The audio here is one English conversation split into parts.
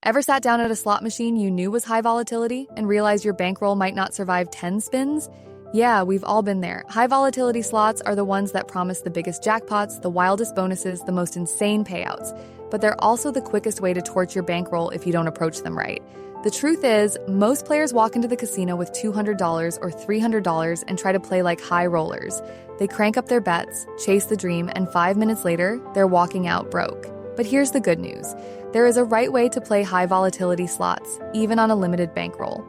Ever sat down at a slot machine you knew was high volatility and realized your bankroll might not survive 10 spins? Yeah, we've all been there. High volatility slots are the ones that promise the biggest jackpots, the wildest bonuses, the most insane payouts. But they're also the quickest way to torch your bankroll if you don't approach them right. The truth is, most players walk into the casino with $200 or $300 and try to play like high rollers. They crank up their bets, chase the dream, and 5 minutes later, they're walking out broke. But here's the good news. There is a right way to play high volatility slots, even on a limited bankroll.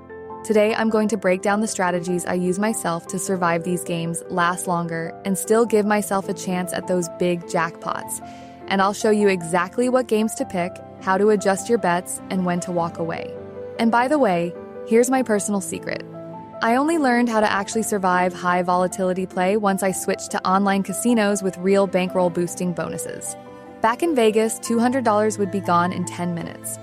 Today, I'm going to break down the strategies I use myself to survive these games, last longer, and still give myself a chance at those big jackpots. And I'll show you exactly what games to pick, how to adjust your bets, and when to walk away. And by the way, here's my personal secret. I only learned how to actually survive high volatility play once I switched to online casinos with real bankroll boosting bonuses. Back in Vegas, $200 would be gone in 10 minutes.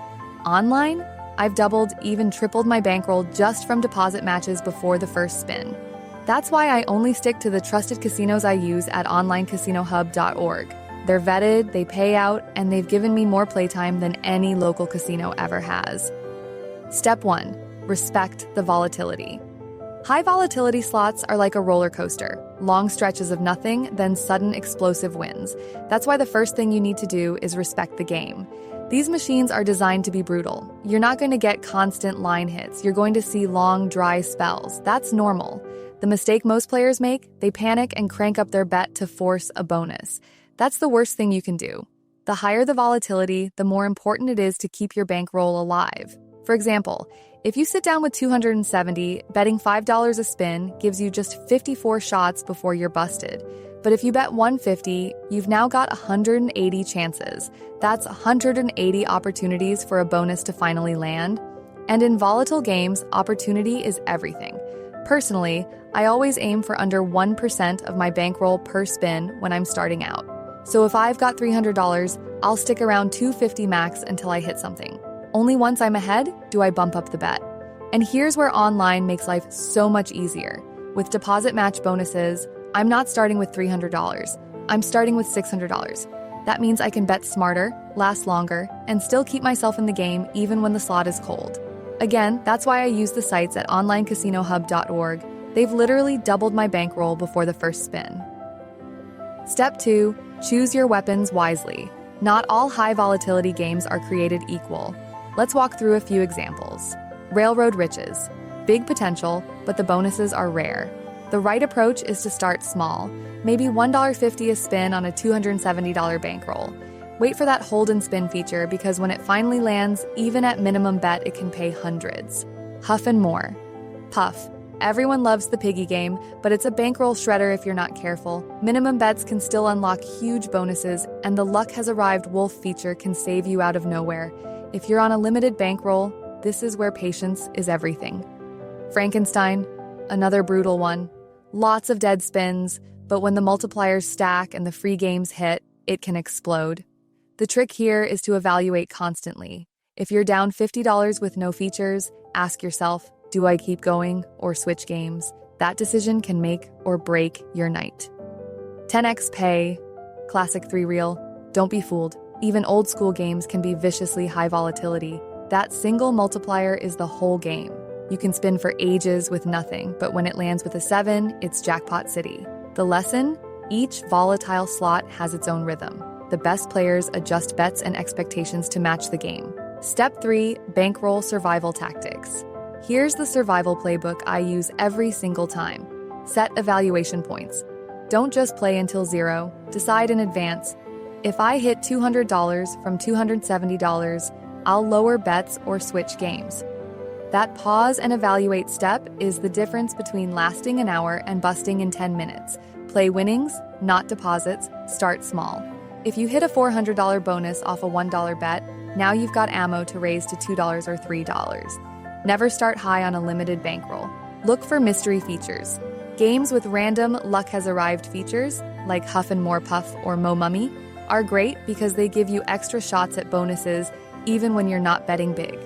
Online, I've doubled, even tripled my bankroll just from deposit matches before the first spin. That's why I only stick to the trusted casinos I use at onlinecasinohub.org. They're vetted, they pay out, and they've given me more playtime than any local casino ever has. Step 1. Respect the volatility. High volatility slots are like a roller coaster. Long stretches of nothing, then sudden explosive wins. That's why the first thing you need to do is respect the game. These machines are designed to be brutal. You're not going to get constant line hits. You're going to see long, dry spells. That's normal. The mistake most players make, they panic and crank up their bet to force a bonus. That's the worst thing you can do. The higher the volatility, the more important it is to keep your bankroll alive. For example, if you sit down with 270, betting $5 a spin gives you just 54 shots before you're busted. But if you bet 150, you've now got 180 chances. That's 180 opportunities for a bonus to finally land. And in volatile games, opportunity is everything. Personally, I always aim for under 1% of my bankroll per spin when I'm starting out. So if I've got $300, I'll stick around $250 max until I hit something. Only once I'm ahead do I bump up the bet. And here's where online makes life so much easier. With deposit match bonuses, I'm not starting with $300. I'm starting with $600. That means I can bet smarter, last longer, and still keep myself in the game even when the slot is cold. Again, that's why I use the sites at onlinecasinohub.org. They've literally doubled my bankroll before the first spin. Step 2. Choose your weapons wisely. Not all high volatility games are created equal. Let's walk through a few examples. Railroad Riches. Big potential, but the bonuses are rare. The right approach is to start small, maybe $1.50 a spin on a $270 bankroll. Wait for that hold and spin feature because when it finally lands, even at minimum bet, it can pay hundreds. Huff and More. Puff. Everyone loves the piggy game, but it's a bankroll shredder if you're not careful. Minimum bets can still unlock huge bonuses, and the Luck Has Arrived Wolf feature can save you out of nowhere. If you're on a limited bankroll, this is where patience is everything. Frankenstein. Another brutal one. Lots of dead spins, but when the multipliers stack and the free games hit, it can explode. The trick here is to evaluate constantly. If you're down $50 with no features, ask yourself, do I keep going or switch games? That decision can make or break your night. 10x Pay. Classic 3-reel. Don't be fooled. Even old school games can be viciously high volatility. That single multiplier is the whole game. You can spin for ages with nothing, but when it lands with a 7, it's jackpot city. The lesson? Each volatile slot has its own rhythm. The best players adjust bets and expectations to match the game. Step 3. Bankroll survival tactics. Here's the survival playbook I use every single time. Set evaluation points. Don't just play until zero. Decide in advance. If I hit $200 from $270, I'll lower bets or switch games. That pause and evaluate step is the difference between lasting an hour and busting in 10 minutes. Play winnings, not deposits. Start small. If you hit a $400 bonus off a $1 bet, now you've got ammo to raise to $2 or $3. Never start high on a limited bankroll. Look for mystery features. Games with random Luck Has Arrived features, like Huff and More Puff or Mo Mummy, are great because they give you extra shots at bonuses even when you're not betting big.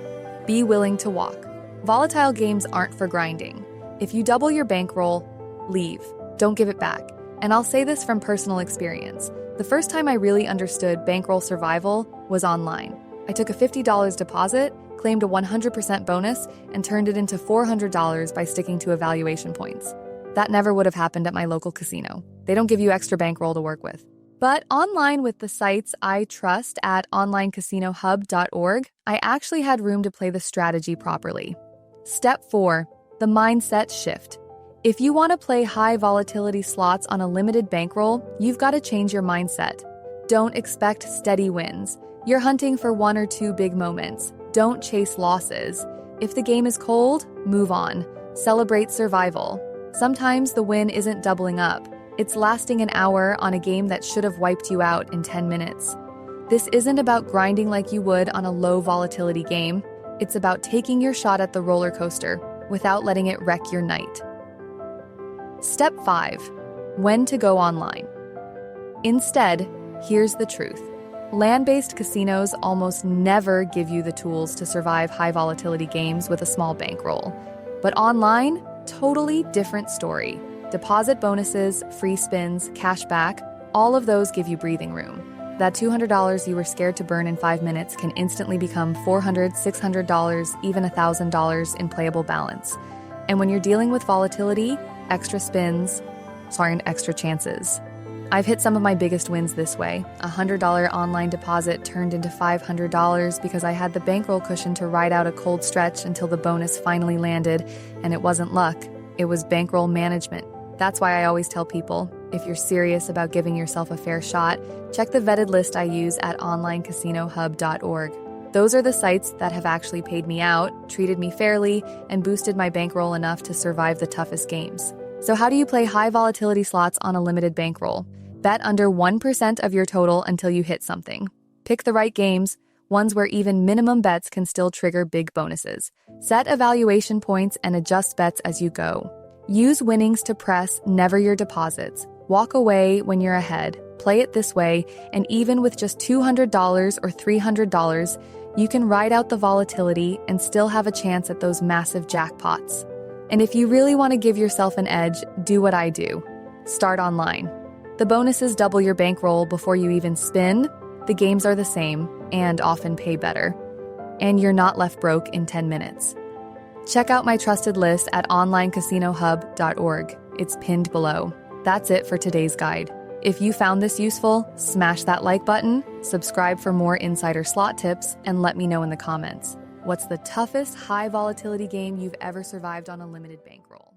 Be willing to walk. Volatile games aren't for grinding. If you double your bankroll, leave. Don't give it back. And I'll say this from personal experience. The first time I really understood bankroll survival was online. I took a $50 deposit, claimed a 100% bonus, and turned it into $400 by sticking to evaluation points. That never would have happened at my local casino. They don't give you extra bankroll to work with. But online with the sites I trust at onlinecasinohub.org, I actually had room to play the strategy properly. Step 4. The mindset shift. If you want to play high volatility slots on a limited bankroll, you've got to change your mindset. Don't expect steady wins. You're hunting for one or two big moments. Don't chase losses. If the game is cold, move on. Celebrate survival. Sometimes the win isn't doubling up. It's lasting an hour on a game that should have wiped you out in 10 minutes. This isn't about grinding like you would on a low volatility game. It's about taking your shot at the roller coaster without letting it wreck your night. Step 5. When to go online. Instead, here's the truth. Land-based casinos almost never give you the tools to survive high volatility games with a small bankroll. But online, totally different story. Deposit bonuses, free spins, cash back, all of those give you breathing room. That $200 you were scared to burn in 5 minutes can instantly become $400, $600, even $1,000 in playable balance. And when you're dealing with volatility, extra chances. I've hit some of my biggest wins this way. A $100 online deposit turned into $500 because I had the bankroll cushion to ride out a cold stretch until the bonus finally landed, and it wasn't luck, it was bankroll management. That's why I always tell people, if you're serious about giving yourself a fair shot, check the vetted list I use at onlinecasinohub.org. Those are the sites that have actually paid me out, treated me fairly, and boosted my bankroll enough to survive the toughest games. So how do you play high volatility slots on a limited bankroll? Bet under 1% of your total until you hit something. Pick the right games, ones where even minimum bets can still trigger big bonuses. Set evaluation points and adjust bets as you go. Use winnings to press, never your deposits. Walk away when you're ahead. Play it this way, and even with just $200 or $300, you can ride out the volatility and still have a chance at those massive jackpots. And if you really want to give yourself an edge, do what I do. Start online. The bonuses double your bankroll before you even spin. The games are the same and often pay better. And you're not left broke in 10 minutes. Check out my trusted list at onlinecasinohub.org. It's pinned below. That's it for today's guide. If you found this useful, smash that like button, subscribe for more insider slot tips, and let me know in the comments. What's the toughest high volatility game you've ever survived on a limited bankroll?